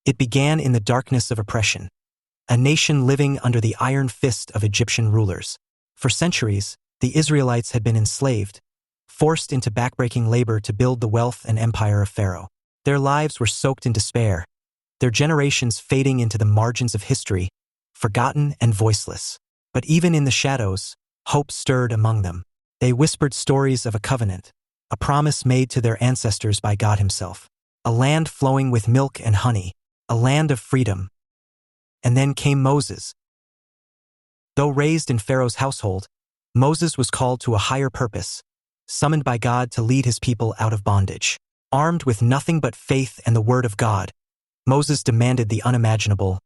It began in the darkness of oppression, a nation living under the iron fist of Egyptian rulers. For centuries, the Israelites had been enslaved, forced into backbreaking labor to build the wealth and empire of Pharaoh. Their lives were soaked in despair, their generations fading into the margins of history, forgotten and voiceless. But even in the shadows, hope stirred among them. They whispered stories of a covenant, a promise made to their ancestors by God himself. A land flowing with milk and honey, a land of freedom. And then came Moses. Though raised in Pharaoh's household, Moses was called to a higher purpose, summoned by God to lead his people out of bondage. Armed with nothing but faith and the word of God, Moses demanded the unimaginable.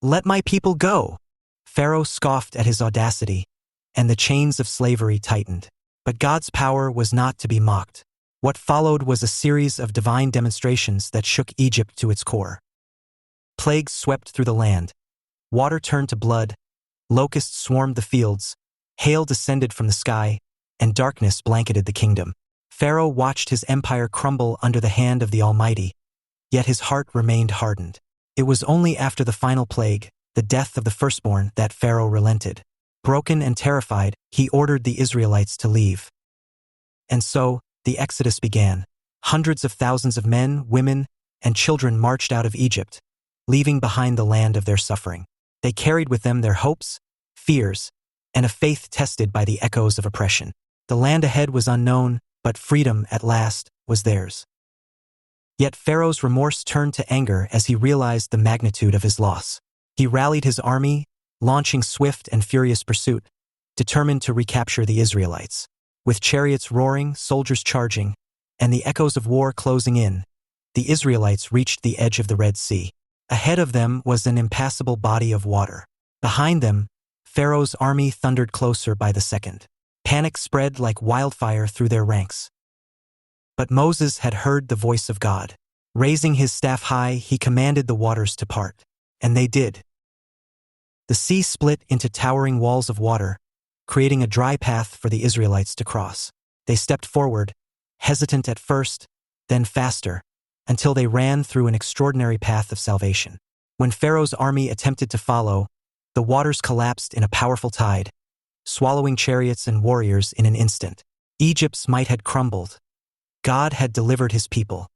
"Let my people go!" Pharaoh scoffed at his audacity, and the chains of slavery tightened. But God's power was not to be mocked. What followed was a series of divine demonstrations that shook Egypt to its core. Plagues swept through the land. Water turned to blood, locusts swarmed the fields, hail descended from the sky, and darkness blanketed the kingdom. Pharaoh watched his empire crumble under the hand of the Almighty, yet his heart remained hardened. It was only after the final plague, the death of the firstborn, that Pharaoh relented. Broken and terrified, he ordered the Israelites to leave. And so, the Exodus began. Hundreds of thousands of men, women, and children marched out of Egypt, leaving behind the land of their suffering. They carried with them their hopes, fears, and a faith tested by the echoes of oppression. The land ahead was unknown, but freedom at last was theirs. Yet Pharaoh's remorse turned to anger as he realized the magnitude of his loss. He rallied his army, launching swift and furious pursuit, determined to recapture the Israelites. With chariots roaring, soldiers charging, and the echoes of war closing in, the Israelites reached the edge of the Red Sea. Ahead of them was an impassable body of water. Behind them, Pharaoh's army thundered closer by the second. Panic spread like wildfire through their ranks. But Moses had heard the voice of God. Raising his staff high, he commanded the waters to part. And they did. The sea split into towering walls of water, creating a dry path for the Israelites to cross. They stepped forward, hesitant at first, then faster, until they ran through an extraordinary path of salvation. When Pharaoh's army attempted to follow, the waters collapsed in a powerful tide, swallowing chariots and warriors in an instant. Egypt's might had crumbled. God had delivered his people.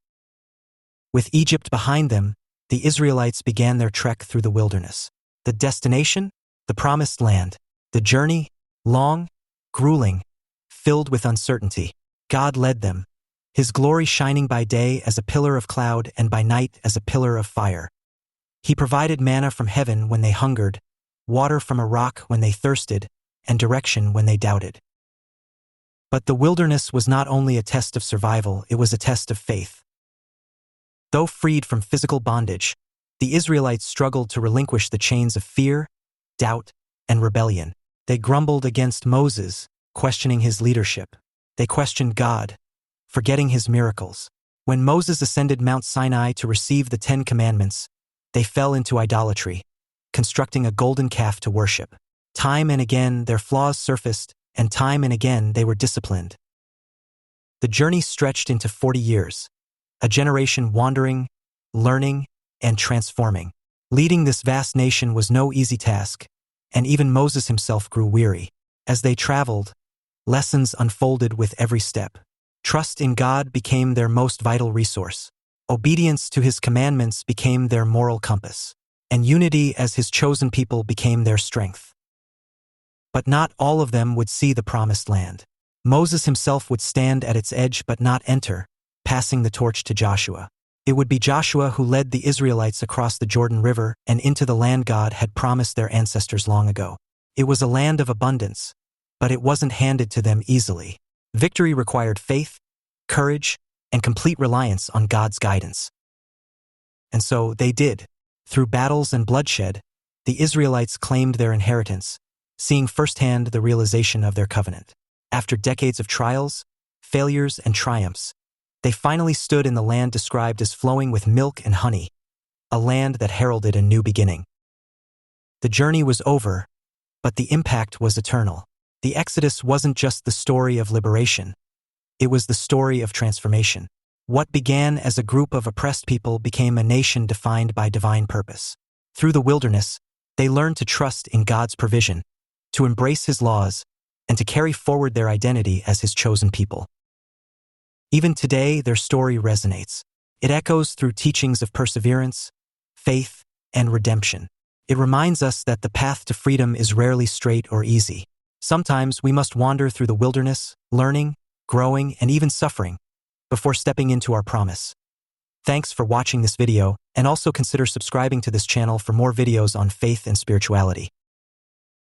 With Egypt behind them, the Israelites began their trek through the wilderness. The destination? The promised land. The journey? Long, grueling, filled with uncertainty. God led them, his glory shining by day as a pillar of cloud and by night as a pillar of fire. He provided manna from heaven when they hungered, water from a rock when they thirsted, and direction when they doubted. But the wilderness was not only a test of survival, it was a test of faith. Though freed from physical bondage, the Israelites struggled to relinquish the chains of fear, doubt, and rebellion. They grumbled against Moses, questioning his leadership. They questioned God, forgetting his miracles. When Moses ascended Mount Sinai to receive the 10 Commandments, they fell into idolatry, constructing a golden calf to worship. Time and again, their flaws surfaced, and time and again, they were disciplined. The journey stretched into 40 years, a generation wandering, learning, and transforming. Leading this vast nation was no easy task, and even Moses himself grew weary. As they traveled, lessons unfolded with every step. Trust in God became their most vital resource. Obedience to his commandments became their moral compass, and unity as his chosen people became their strength. But not all of them would see the promised land. Moses himself would stand at its edge but not enter, passing the torch to Joshua. It would be Joshua who led the Israelites across the Jordan River and into the land God had promised their ancestors long ago. It was a land of abundance, but it wasn't handed to them easily. Victory required faith, courage, and complete reliance on God's guidance. And so they did. Through battles and bloodshed, the Israelites claimed their inheritance, seeing firsthand the realization of their covenant. After decades of trials, failures, and triumphs, they finally stood in the land described as flowing with milk and honey, a land that heralded a new beginning. The journey was over, but the impact was eternal. The Exodus wasn't just the story of liberation. It was the story of transformation. What began as a group of oppressed people became a nation defined by divine purpose. Through the wilderness, they learned to trust in God's provision, to embrace His laws, and to carry forward their identity as His chosen people. Even today, their story resonates. It echoes through teachings of perseverance, faith, and redemption. It reminds us that the path to freedom is rarely straight or easy. Sometimes we must wander through the wilderness, learning, growing, and even suffering, before stepping into our promise. Thanks for watching this video, and also consider subscribing to this channel for more videos on faith and spirituality.